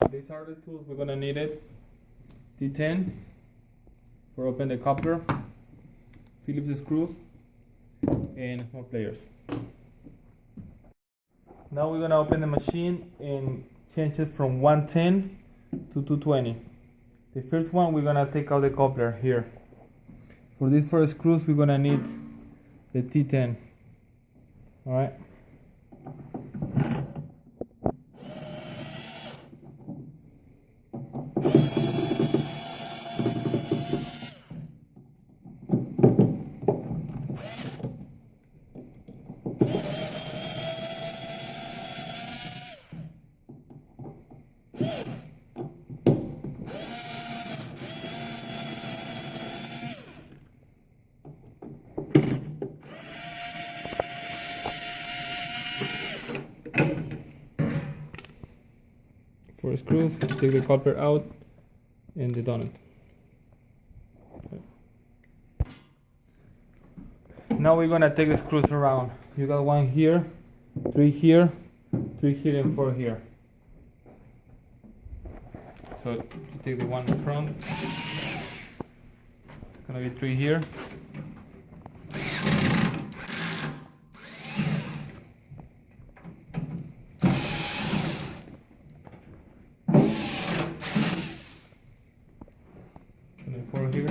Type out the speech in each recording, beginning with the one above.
These are the tools we're gonna need it. T10 for open the coupler, Phillips screws, and more pliers. Now we're gonna open the machine and change it from 110 to 220. The first one, we're gonna take out the coupler here. For these 4 screws, we're gonna need the T10. All right. Four screws, take the coupler out and the donut. Okay. Now we're gonna take the screws around. You got 1 here, 3 here, 3 here, and 4 here. So you take the one in front. It's gonna be 3 here. Here.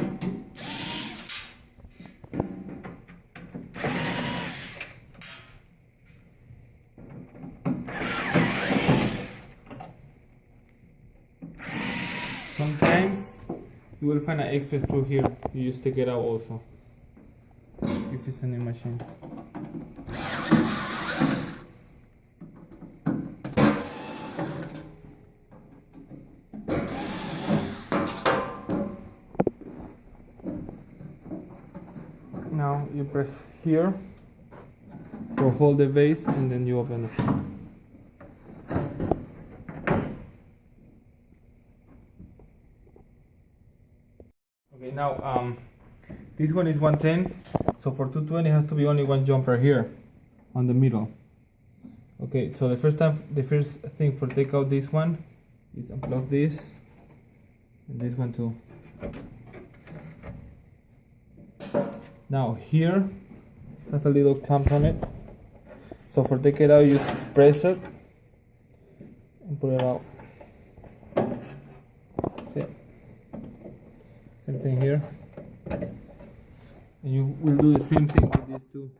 Sometimes you will find an extra screw here. You just take it out also if it's in the machine. Now you press here to hold the base and then you open it. Okay, now this one is 110, so for 220 it has to be only 1 jumper here on the middle. Okay, so the first thing for take out this one is unplug this and this one too. Now here has a little clamp on it, so for take it out you just press it and pull it out. See? Same thing here, and you will do the same thing with these two.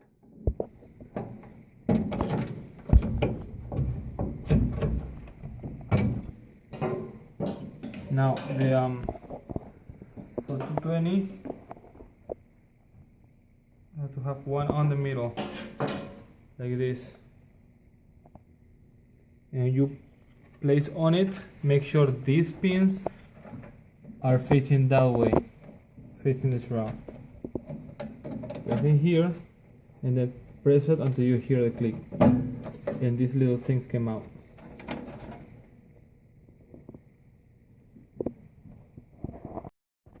Now the for 220 have to have one on the middle like this, and you place on it, make sure these pins are facing that way, facing the shroud. Press in here and then press it until you hear the click and these little things come out.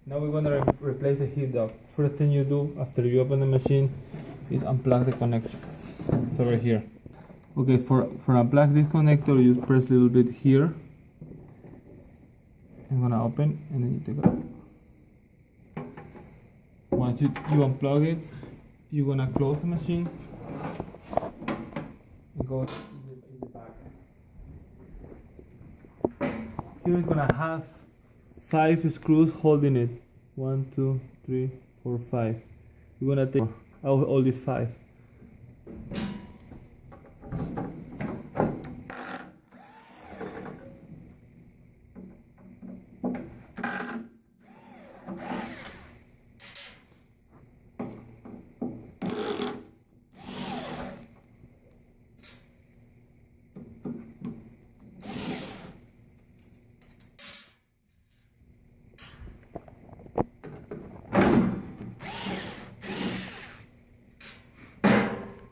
Now we're gonna replace the heat duct. First thing you do after you open the machine is unplug the connection. It's over here. Okay, for unplug this connector, you press a little bit here. I'm gonna open and then you take it out. Once you unplug it, you're gonna close the machine and go in the back. Here it's gonna have 5 screws holding it. 1, 2, 3, 4, 5. You're gonna take out all these 5.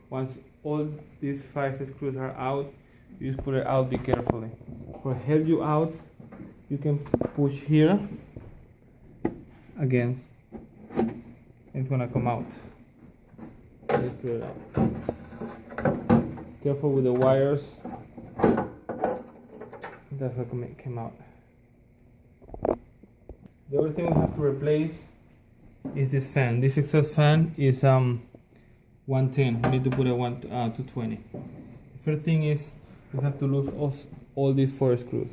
Once all these 5 screws are out, you just pull it out, be carefully. For help you out, you can push here against, it's gonna come out. Just pull it out. Careful with the wires, That's what came out. The other thing we have to replace is this fan. This exhaust fan is 110. We need to put a 220. The first thing is we have to lose all these 4 screws.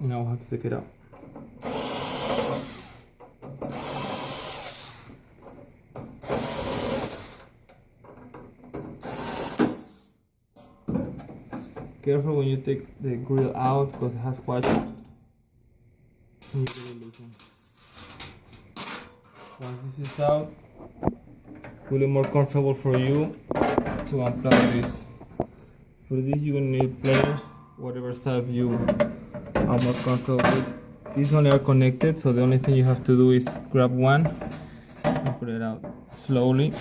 Now we have to take it out. Careful when you take the grill out because it has watch and you get it loosen. Once this is out, it will be more comfortable for you to unplug this. For this you will need pliers, whatever size you are more comfortable with. These only are connected, so the only thing you have to do is grab one and put it out slowly.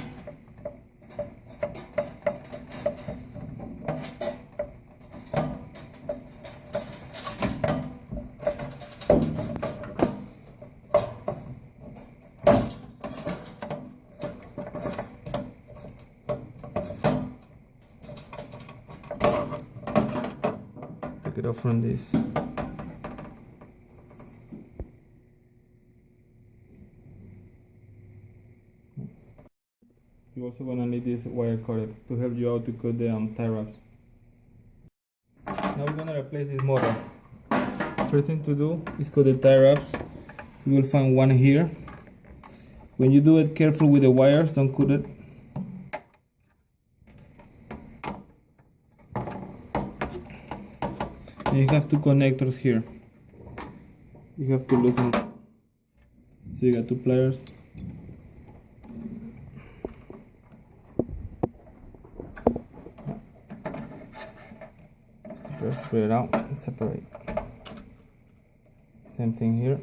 Take it off from this. You're also gonna need this wire cutter to help you out to cut the tie wraps. Now we're gonna replace this motor. First thing to do is cut the tie wraps. You will find one here. When you do it, careful with the wires, don't cut it. And you have two connectors here. You have to loosen. So you got 2 pliers. Just spread it out and separate. Same thing here.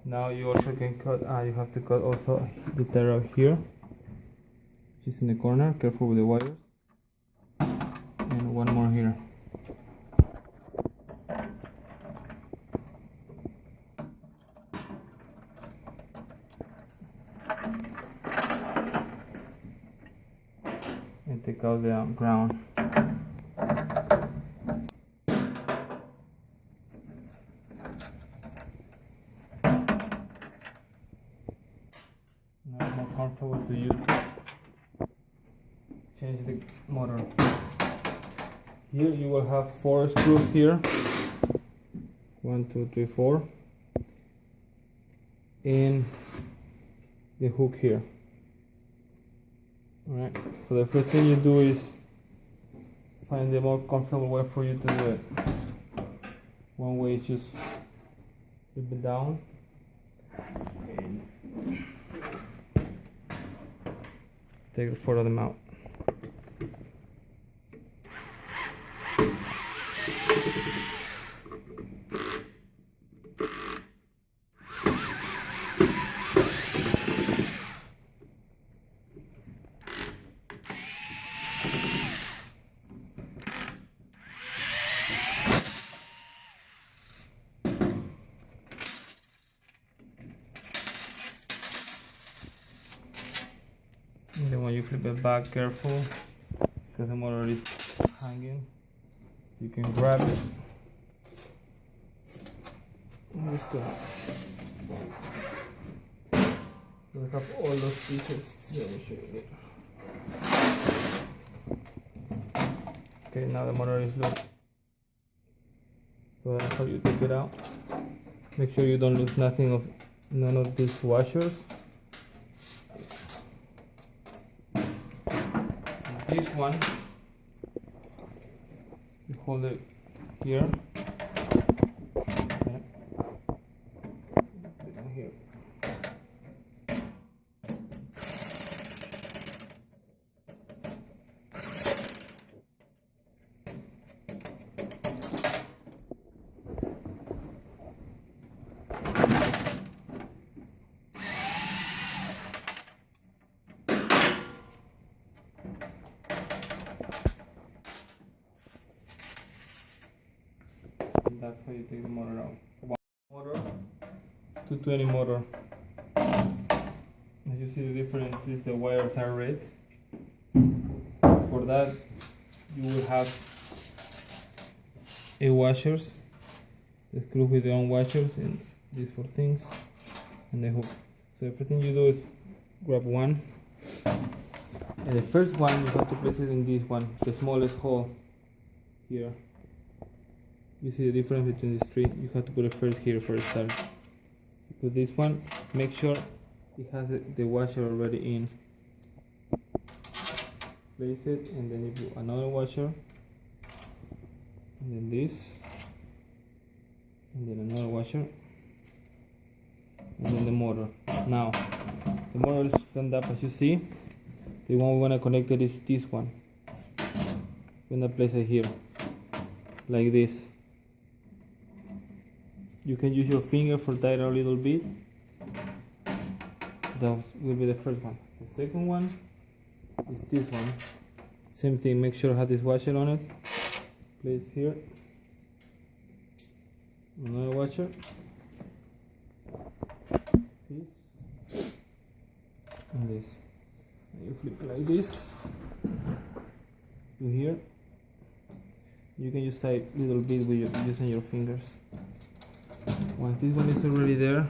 Now you also can cut, you have to cut also the tie wrap here, which is in the corner. Careful with the wires. And one more here. And take out the ground. Now it's more comfortable to use. Change the motor. Here you will have 4 screws here. 1, 2, 3, 4. And the hook here. Alright, so the first thing you do is find the more comfortable way for you to do it. One way is just flip it down and take the 4 of them out. And then when you flip it back, careful, because the motor is hanging. You can grab it. And just go. We have all those pieces. Let me show you. Okay, now the motor is loose. So that's how you take it out. Make sure you don't lose none of these washers. This one, you hold it here. Okay. Put it on here. how you take the motor out. Motor, 220 motor. As you see, the difference is the wires are red. For that, you will have a washers, the screw with their own washers, and these 4 things, and the hook. So everything you do is grab one, and the first one you have to place it in this one, the smallest hole here. You see the difference between these 3. You have to put it first here for a start. You put this one, make sure it has the washer already in. Place it, and then you put another washer, and then this, and then another washer, and then the motor. Now the motor is stand up, as you see. The one we want to connect it is this one. We're gonna place it here like this. You can use your finger for tight a little bit. That will be the first one. The second one is this one. Same thing, make sure I have this washer on it. Place here. Another washer. This. And this. And you flip it like this. To here. You can just type a little bit with using your fingers. Once this one is already there,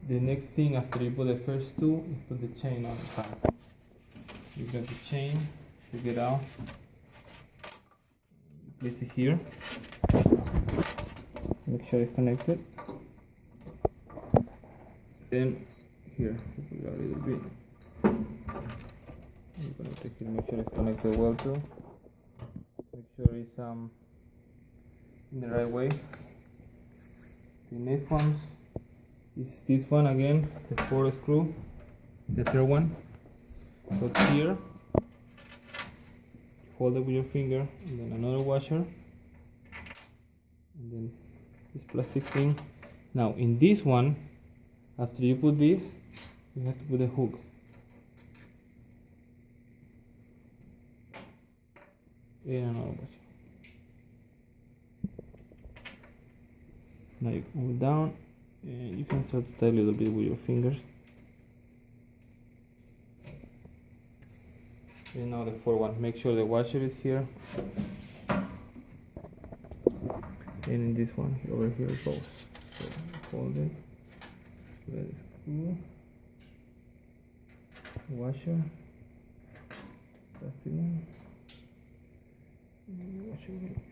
the next thing after you put the first 2 is put the chain on the top. You get the chain, take it out, place it here, make sure it's connected. Then here, put it a little bit. You connect it here, make sure it's connected well too. Make sure it's in the right way. The next one is this one again, the 4th screw, the 3rd one. So here, hold it with your finger, and then another washer, and then this plastic thing. Now in this one, after you put this, you have to put a hook. And another washer. Now you move down, and you can start to tie a little bit with your fingers. And now the 4th one, make sure the washer is here. And in this one, over here it goes. So hold it, let it screw, washer, plastic one, and the washer again.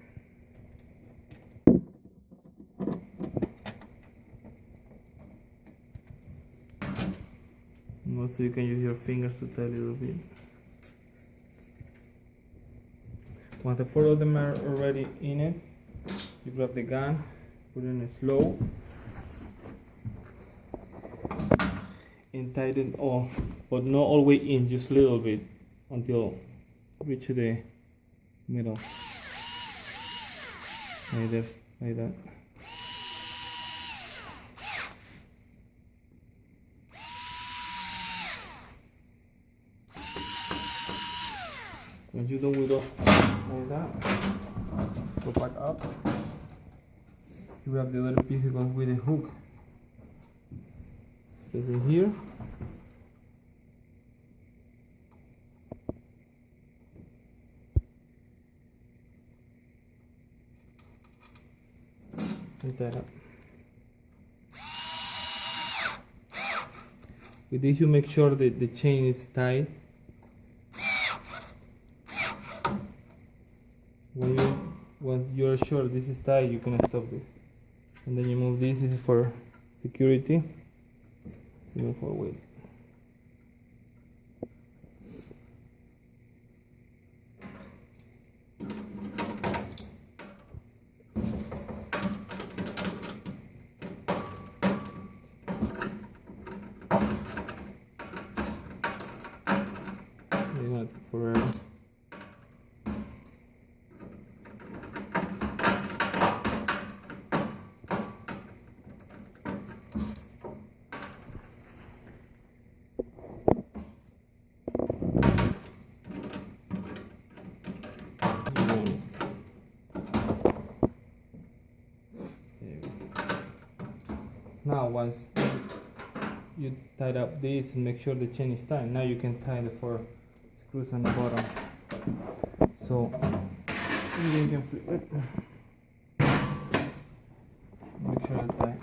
And also you can use your fingers to tie a little bit. Once the 4 of them are already in it, you grab the gun, put it in slow, and tighten all, but not all the way in, just a little bit until reach the middle. Like this, like that. Once you're done with like that, go back up. You grab the other piece with a hook. Place it here. And tie it up. With this, you make sure that the chain is tight. Once you're sure this is tight, you can stop this, and then you move this. This is for security. You move forward. You're gonna take forever. now once you tied up this and make sure the chain is tight, now you can tie the 4 screws on the bottom. So you can flip it. Make sure it's tight.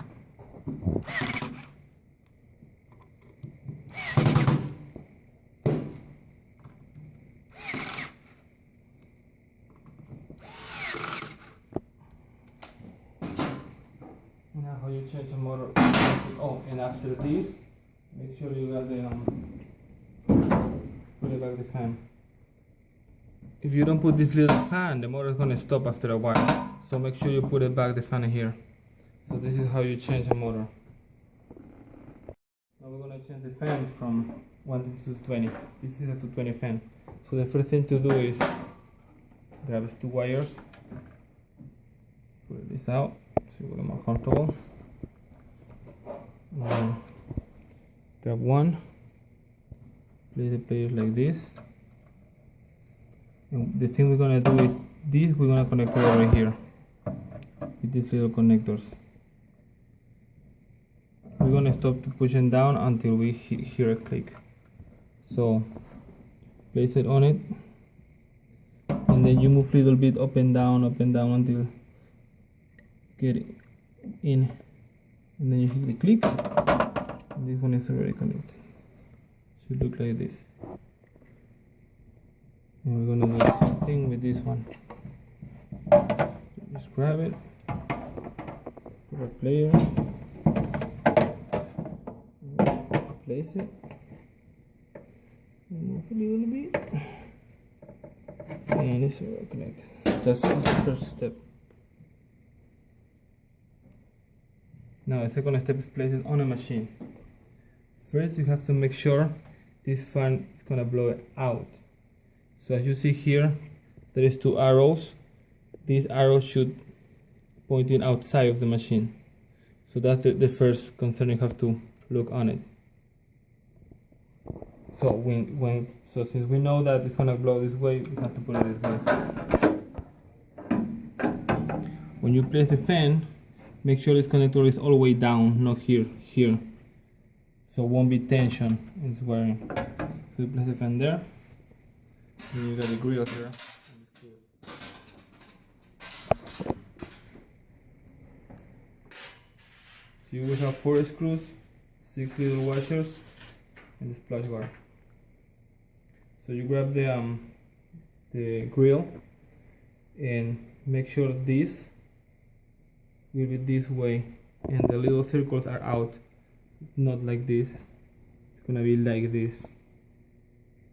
Now how you change the motor. Oh, and after this, make sure you got the put it back the fan. If you don't put this little fan, the motor is gonna stop after a while. So make sure you put it back the fan here. So this is how you change a motor. Now we're gonna change the fan from 1 to 220. This is a 220 fan. So the first thing to do is grab these 2 wires, pull this out so you're more comfortable. And then grab one, place the players like this. And the thing we're gonna do is this, we're gonna connect it over here with these little connectors. We're gonna stop pushing down until we hear a click. So place it on it, and then you move a little bit up and down until get it in, and then you hit the click, and this one is already connected. Should look like this. And we're gonna do the same thing with this one. Just grab it, put a player, place it, move a little bit, and it's already connected. That's the first step. Now the second step is place it on a machine. First you have to make sure this fan is gonna blow it out. So as you see here, there is 2 arrows. These arrows should point in outside of the machine. So that's the first concern you have to look on it. So so since we know that it's gonna blow this way, we have to put it this way. When you place the fan, make sure this connector is all the way down, not here, so it won't be tension in its wiring. So you place the fan there, and you got the grill here. So you will have 4 screws, 6 little washers, and the splash guard. So you grab the grill and make sure this will be this way, and the little circles are out, not like this. It's gonna be like this.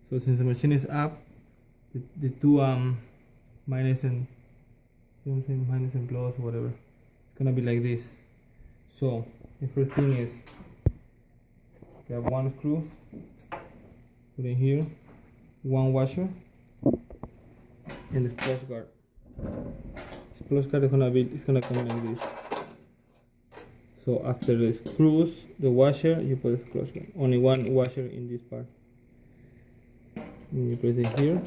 So since the machine is up, the 2 minus and plus, whatever, it's gonna be like this. So the first thing is grab 1 screw, put in here, 1 washer, and the splash guard. Splash guard is gonna come like this. So after the screws, the washer, you put the splash guard. Only 1 washer in this part. And you place it here.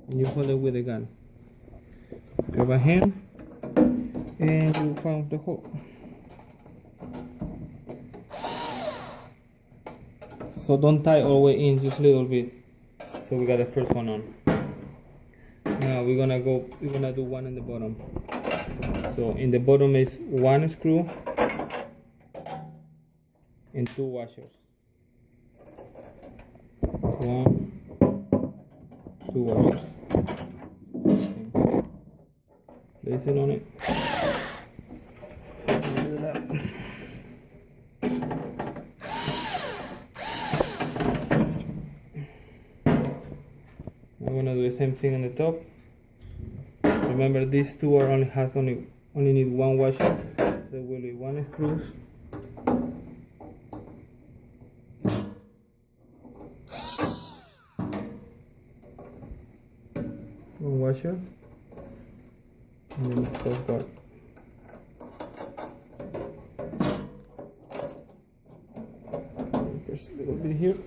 And you hold it with a gun. Grab a hand and you found the hole. So don't tie all the way in, just a little bit. So we got the first one on. Now we're gonna do one in the bottom. So in the bottom is 1 screw and 2 washers. 1, 2 washers. Place it on it. I'm gonna do the same thing on the top. Remember, these 2 are only need 1 washer. There will be 1 screws. 1 washer, and then the close guard. Press a little bit here.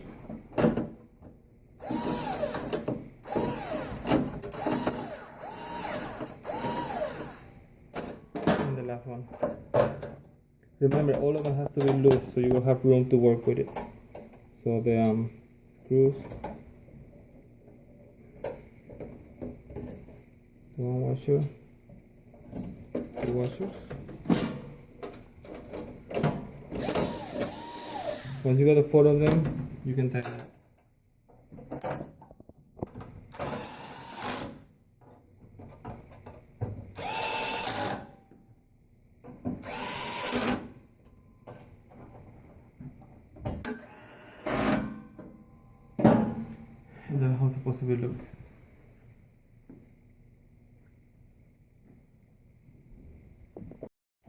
Remember, all of them have to be loose, so you will have room to work with it. So the screws, one washer, two washers. Once you got the 4 of them, you can tighten it. And that's how it's supposed to be look.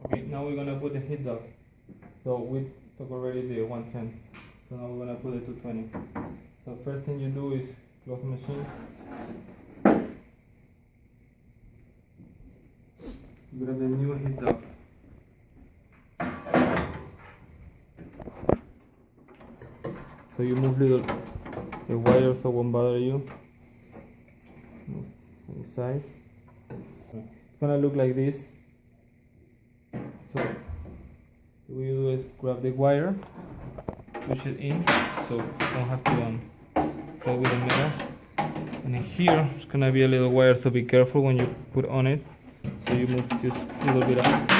Okay, now we're gonna put the heat dog. So we took already the 110. So now we're gonna put the 220. So first thing you do is close the machine. Grab the new heat dog. So you move the wire so it won't bother you. Move inside. It's gonna look like this. So what you do is grab the wire, push it in, so you don't have to play with the metal. And in here, it's gonna be a little wire, so be careful when you put on it. So you move just a little bit up.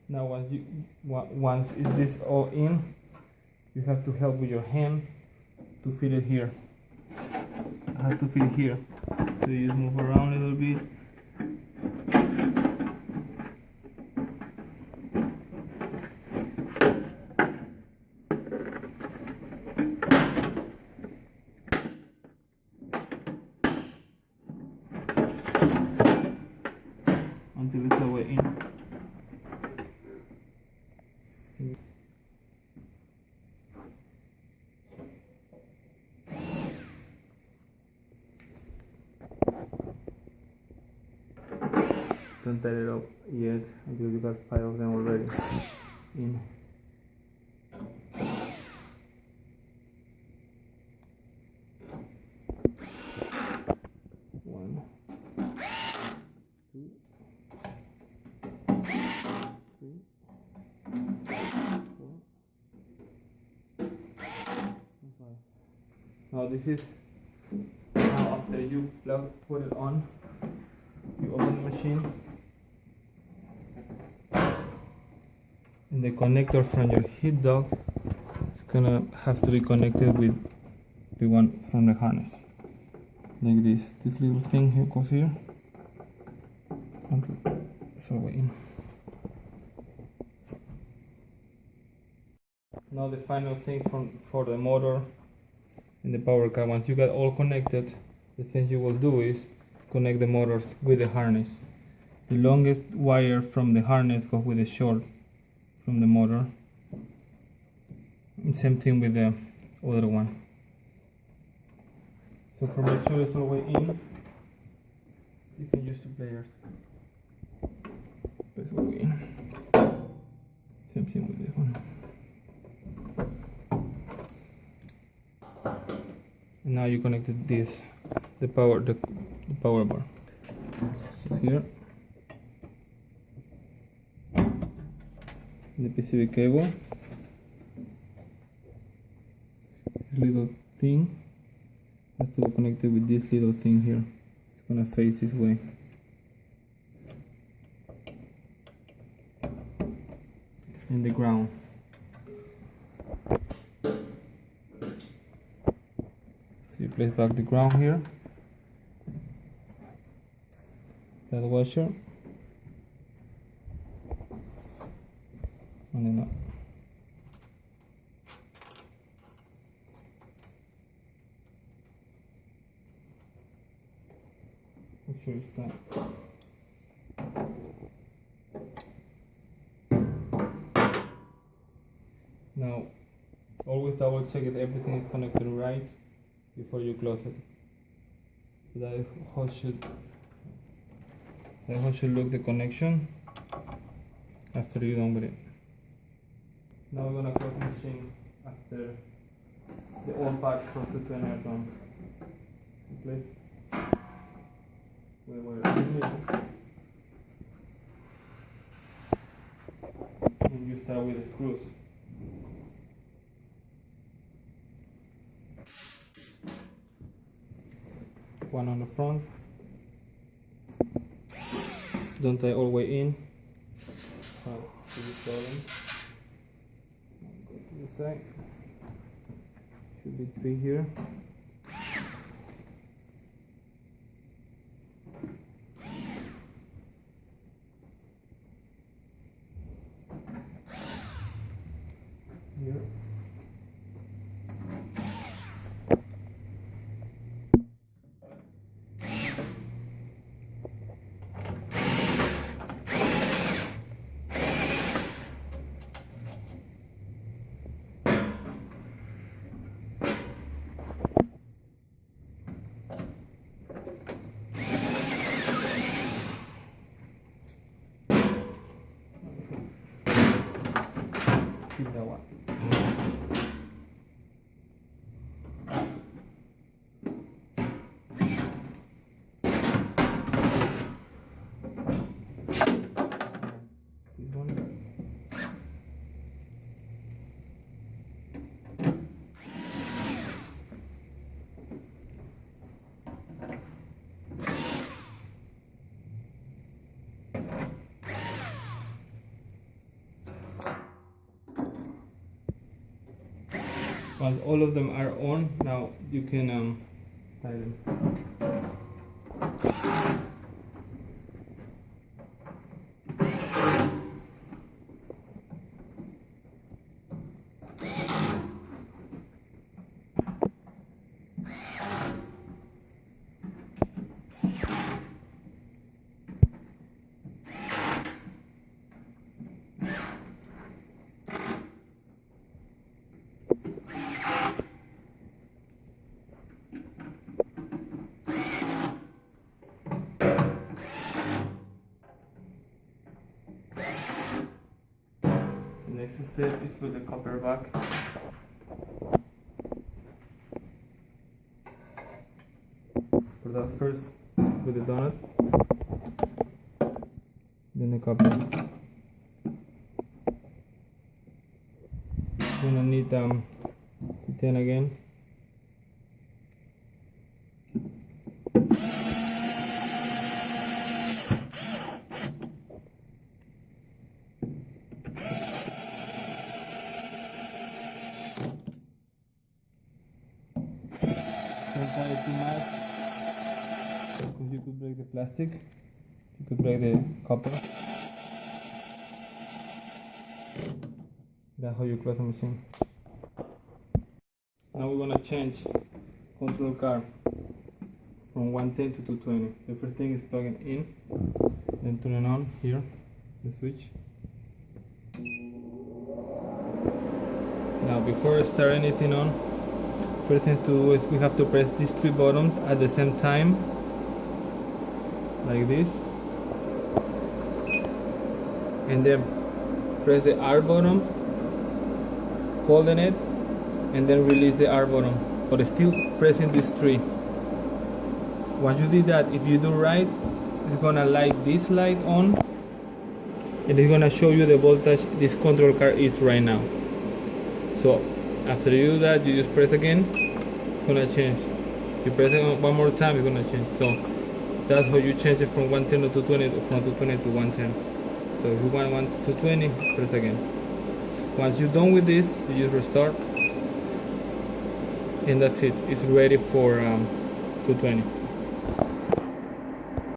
Now once is this all in, you have to help with your hand to fit it here. I have to fit it here. So you just move around a little bit. Until it's all the way in. Don't tie it up yet until you got 5 of them already in. One, two, 3, 4, and 5. Now this is after you put it on, you open the machine. And the connector from your heat dog is gonna have to be connected with the one from the harness, like this. This little thing here goes here. So in. Now the final thing for the motor and the power car. Once you got all connected, the thing you will do is connect the motors with the harness. The longest wire from the harness goes with the short from the motor. And same thing with the other one. So for make sure it's all the way in, you can use the pliers. It's all the way in. Same thing with this one. And now you connected this, the power bar. It's here. The PCB cable. This little thing has to be connected with this little thing here. It's gonna face this way. And the ground. So you place back the ground here. That washer. And then up. Make sure it's flat. Now, always double check that everything is connected right before you close it. So that how should look the connection after you're done with it. Now we're gonna close the machine after the old parts from 220 are done. Place where in the middle. start with the screws. One on the front. Don't tie all the way in. Go to the side. Should be 3 here. Here. Keep that one. Once all of them are on, now you can tie them. Next step is put the copper back. For that first, with the donut, then the copper. Gonna need to 10 again. Don't tie it too much because you could break the plastic, you could break the copper. That's how you close the machine. Now we're gonna change control car from 110 to 220. The first thing is plugging in, then turning on here, the switch. Now before I start anything on, first thing to do is we have to press these 3 buttons at the same time, like this, and then press the R button, holding it, and then release the R button, but still pressing these 3. Once you do that, if you do right, it's gonna light this light on, and it's gonna show you the voltage this control car is right now. So after you do that, you just press again, it's gonna change. You press it one more time, it's gonna change. So that's how you change it from 110 to 220, from 220 to 110. So if you want 220, press again. Once you're done with this, you just restart, and that's it. It's ready for 220.